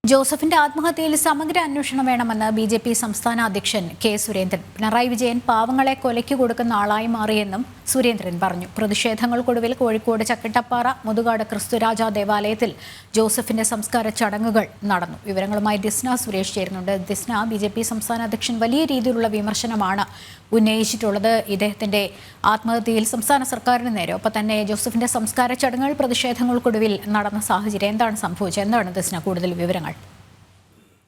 ജോസഫിന്റെ ആത്മഹത്യയിൽ സമഗ്ര അന്വേഷണം വേണമെന്ന് ബി.ജെ.പി. സംസ്ഥാന അധ്യക്ഷൻ കെ. സുരേന്ദ്രൻ. പിണറായി വിജയൻ പാവങ്ങളെ കൊലയ്ക്ക് കൊടുക്കുന്ന ആളായി മാറിയെന്നും സുരേന്ദ്രൻ പറഞ്ഞു. പ്രതിഷേധങ്ങൾക്കൊടുവിൽ കോഴിക്കോട് ചക്കിട്ടപ്പാറ മുതുകാട് ക്രിസ്തുരാജ ദേവാലയത്തിൽ ജോസഫിന്റെ സംസ്കാര ചടങ്ങുകൾ നടന്നു. വിവരങ്ങളുമായി ദിസ്ന സുരേഷ് ചേരുന്നുണ്ട്. ദിസ്ന, ബി.ജെ.പി. സംസ്ഥാന അധ്യക്ഷൻ വലിയ രീതിയിലുള്ള വിമർശനമാണ് ഉന്നയിച്ചിട്ടുള്ളത് ഇദ്ദേഹത്തിന്റെ ആത്മഹത്യയിൽ സംസ്ഥാന സർക്കാരിന് നേരെ. ഒപ്പം തന്നെ ജോസഫിന്റെ സംസ്കാര ചടങ്ങുകൾ പ്രതിഷേധങ്ങൾക്കൊടുവിൽ നടന്ന സാഹചര്യം എന്താണ് സംഭവിച്ചത്? എന്താണ് ദിസ്ന കൂടുതൽ വിവരങ്ങൾ?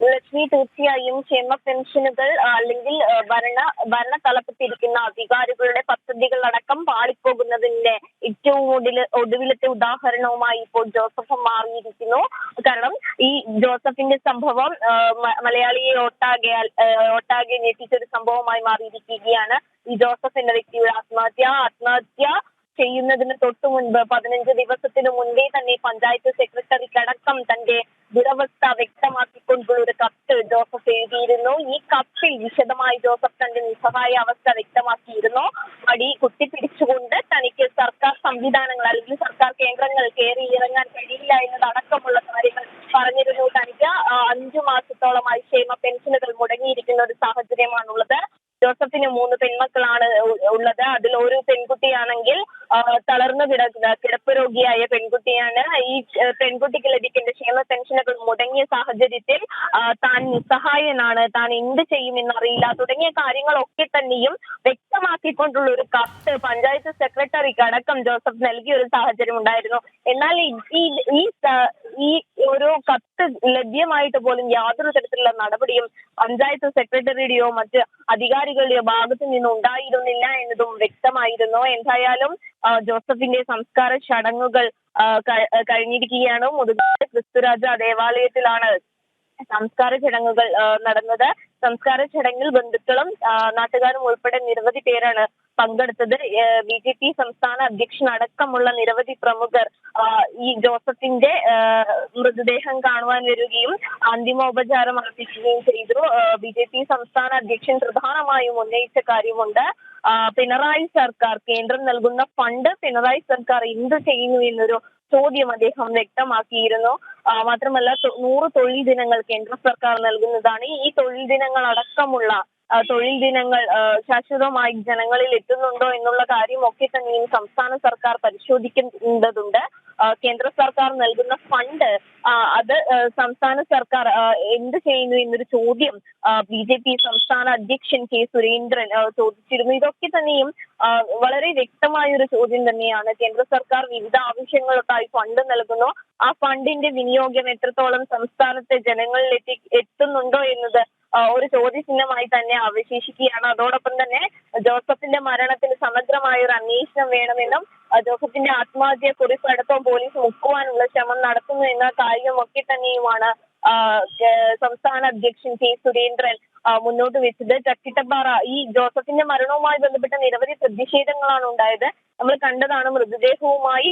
ലക്ഷ്മി, തീർച്ചയായും ക്ഷേമ പെൻഷനുകൾ അല്ലെങ്കിൽ ഭരണ തലപ്പത്തിരിക്കുന്ന അധികാരികളുടെ പദ്ധതികളടക്കം പാളിപ്പോകുന്നതിന്റെ ഏറ്റവും ഒടുവിലത്തെ ഉദാഹരണവുമായി ഇപ്പോൾ ജോസഫ് മാറിയിരിക്കുന്നു. കാരണം ഈ ജോസഫിന്റെ സംഭവം മലയാളിയെ ഒട്ടാകെ ഞെട്ടിച്ചൊരു സംഭവമായി മാറിയിരിക്കുകയാണ്. ഈ ജോസഫ് എന്ന വ്യക്തിയുടെ ആത്മഹത്യ ചെയ്യുന്നതിന് തൊട്ടു മുൻപ് 15 ദിവസത്തിനു മുൻപേ തന്നെ പഞ്ചായത്ത് സെക്രട്ടറിക്കടക്കം തന്റെ ദുരവസ്ഥ വ്യക്തമാക്കിക്കൊണ്ടുള്ള ഒരു കത്ത് ജോസഫ് എഴുതിയിരുന്നു. ഈ കത്തിൽ വിശദമായി ജോസഫ് തന്റെ നിസ്സഹായ അവസ്ഥ വ്യക്തമാക്കിയിരുന്നു. അടി കുത്തിപ്പിടിച്ചുകൊണ്ട് തനിക്ക് സർക്കാർ സംവിധാനങ്ങൾ അല്ലെങ്കിൽ സർക്കാർ കേന്ദ്രങ്ങൾ കയറി ഇറങ്ങാൻ കഴിയില്ല എന്നതടക്കമുള്ള കാര്യങ്ങൾ പറഞ്ഞിരുന്നു. തനിക്ക് 5 മാസത്തോളമായി ക്ഷേമ പെൻഷനുകൾ മുടങ്ങിയിരിക്കുന്ന ഒരു സാഹചര്യമാണുള്ളത്. ജോസഫിന് 3 പെൺമക്കളാണ് ഉള്ളത്. അതിൽ ഒരു പെൺകുട്ടിയാണെങ്കിൽ തളർന്നു കിടപ്പ് രോഗിയായ പെൺകുട്ടിയാണ്. ഈ പെൺകുട്ടിക്ക് ലഭിക്കേണ്ട ക്ഷേമ പെൻഷനുകൾ മുടങ്ങിയ സാഹചര്യത്തിൽ താൻ നിസ്സഹായനാണ്, താൻ എന്ത് ചെയ്യുമെന്നറിയില്ല തുടങ്ങിയ കാര്യങ്ങളൊക്കെ തന്നെയും വ്യക്തമാക്കിക്കൊണ്ടുള്ള ഒരു കത്ത് പഞ്ചായത്ത് സെക്രട്ടറിക്ക് അടക്കം ജോസഫ് നൽകിയ ഒരു സാഹചര്യം ഉണ്ടായിരുന്നു. എന്നാൽ ഈ ഒരു കത്ത് ലഭ്യമായിട്ട് പോലും യാതൊരു തരത്തിലുള്ള നടപടിയും പഞ്ചായത്ത് സെക്രട്ടറിയുടെയോ മറ്റ് അധികാരികളുടെയോ ഭാഗത്തു നിന്ന് ഉണ്ടായിരുന്നില്ല എന്നതും വ്യക്തമായിരുന്നു. എന്തായാലും ജോസഫിന്റെ സംസ്കാര ചടങ്ങുകൾ കഴിഞ്ഞിരിക്കുകയാണ്. മുതുകാട് ക്രിസ്തുരാജ ദേവാലയത്തിലാണ് സംസ്കാര ചടങ്ങുകൾ നടന്നത്. സംസ്കാര ചടങ്ങിൽ ബന്ധുക്കളും നാട്ടുകാരും ഉൾപ്പെടെ നിരവധി പേരാണ് പങ്കെടുത്തത്. ബി.ജെ.പി. സംസ്ഥാന അധ്യക്ഷൻ അടക്കമുള്ള നിരവധി പ്രമുഖർ ഈ ജോസഫിന്റെ മൃതദേഹം കാണുവാൻ വരികയും അന്തിമോപചാരം അർപ്പിക്കുകയും ചെയ്തു. ബി.ജെ.പി. സംസ്ഥാന അധ്യക്ഷൻ പ്രധാനമായും ഉന്നയിച്ച കാര്യമുണ്ട്. പിണറായി സർക്കാർ കേന്ദ്രം നൽകുന്ന ഫണ്ട് പിണറായി സർക്കാർ എന്ത് ചെയ്യുന്നു എന്നൊരു ചോദ്യം അദ്ദേഹം വ്യക്തമാക്കിയിരുന്നു. മാത്രമല്ല 100 തൊഴിൽ ദിനങ്ങൾ കേന്ദ്ര സർക്കാർ നൽകുന്നതാണ്. ഈ തൊഴിൽ ദിനങ്ങൾ അടക്കമുള്ള തൊഴിൽ ദിനങ്ങൾ ശാശ്വതമായി ജനങ്ങളിൽ എത്തുന്നുണ്ടോ എന്നുള്ള കാര്യമൊക്കെ തന്നെയും സംസ്ഥാന സർക്കാർ പരിശോധിക്കേണ്ടതുണ്ട്. കേന്ദ്ര സർക്കാർ നൽകുന്ന ഫണ്ട് അത് സംസ്ഥാന സർക്കാർ എന്ത് ചെയ്യുന്നു എന്നൊരു ചോദ്യം ബി.ജെ.പി. സംസ്ഥാന അധ്യക്ഷൻ കെ. സുരേന്ദ്രൻ ചോദിച്ചിരുന്നു. ഇതൊക്കെ തന്നെയും വളരെ വ്യക്തമായ ഒരു ചോദ്യം തന്നെയാണ്. കേന്ദ്ര സർക്കാർ വിവിധ ആവശ്യങ്ങൾക്കായി ഫണ്ട് നൽകുന്നു. ആ ഫണ്ടിന്റെ വിനിയോഗം എത്രത്തോളം സംസ്ഥാനത്തെ ജനങ്ങളിൽ എത്തുന്നുണ്ടോ എന്നത് ഒരു ചോദ്യചിഹ്നമായി തന്നെ അവശേഷിക്കുകയാണ്. അതോടൊപ്പം തന്നെ ജോസഫിന്റെ മരണത്തിന് സമഗ്രമായ ഒരു അന്വേഷണം വേണമെന്നും ജോസഫിന്റെ ആത്മഹത്യ കുറിപ്പ് അടക്കം പോലീസ് മുക്കുവാനുള്ള ശ്രമം നടത്തുന്നു എന്ന കാര്യമൊക്കെ തന്നെയുമാണ് സംസ്ഥാന അധ്യക്ഷൻ കെ. സുരേന്ദ്രൻ മുന്നോട്ട് വെച്ചത്. ചക്കിട്ടപ്പാറ ഈ ജോസഫിന്റെ മരണവുമായി ബന്ധപ്പെട്ട നിരവധി പ്രതിഷേധങ്ങളാണ് ഉണ്ടായത്. നമ്മൾ കണ്ടതാണ്. മൃതദേഹവുമായി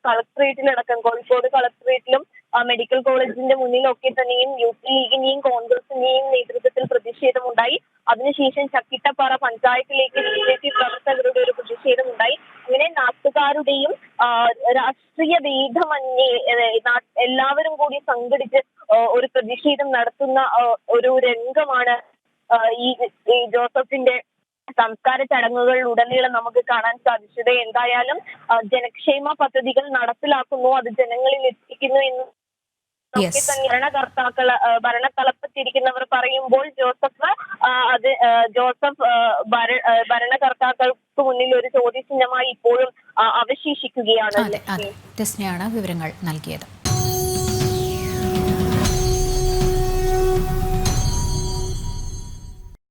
കളക്ടറേറ്റിലടക്കം കോഴിക്കോട് കളക്ടറേറ്റിലും മെഡിക്കൽ കോളേജിന്റെ മുന്നിലൊക്കെ തന്നെയും യൂത്ത് ലീഗിന്റെയും കോൺഗ്രസിന്റെയും നേതൃത്വത്തിൽ പ്രതിഷേധമുണ്ടായി. അതിനുശേഷം ചക്കിട്ടപ്പാറ പഞ്ചായത്തിലേക്ക് ബി.ജെ.പി. പ്രവർത്തകരുടെ ഒരു പ്രതിഷേധമുണ്ടായി. അങ്ങനെ നാട്ടുകാരുടെയും രാഷ്ട്രീയ ഭേദമന്യേ എല്ലാവരും കൂടി സംഘടിച്ച് ഒരു പ്രതിഷേധം നടത്തുന്ന ഒരു രംഗമാണ് ഈ ജോസഫിന്റെ സംസ്കാര ചടങ്ങുകളിലുടനീളം നമുക്ക് കാണാൻ സാധിച്ചത്. എന്തായാലും ജനക്ഷേമ പദ്ധതികൾ നടപ്പിലാക്കുന്നു, അത് ജനങ്ങളിൽ എത്തിക്കുന്നു എന്ന് ഭരണതലപ്പത്തിരിക്കുന്നവർ പറയുമ്പോൾ ജോസഫ് ഭരണകർത്താക്കൾക്ക് മുന്നിൽ ഒരു ചോദ്യചിഹ്നമായി ഇപ്പോഴും അവശേഷിക്കുകയാണ്. വിവരങ്ങൾ നൽകിയത്.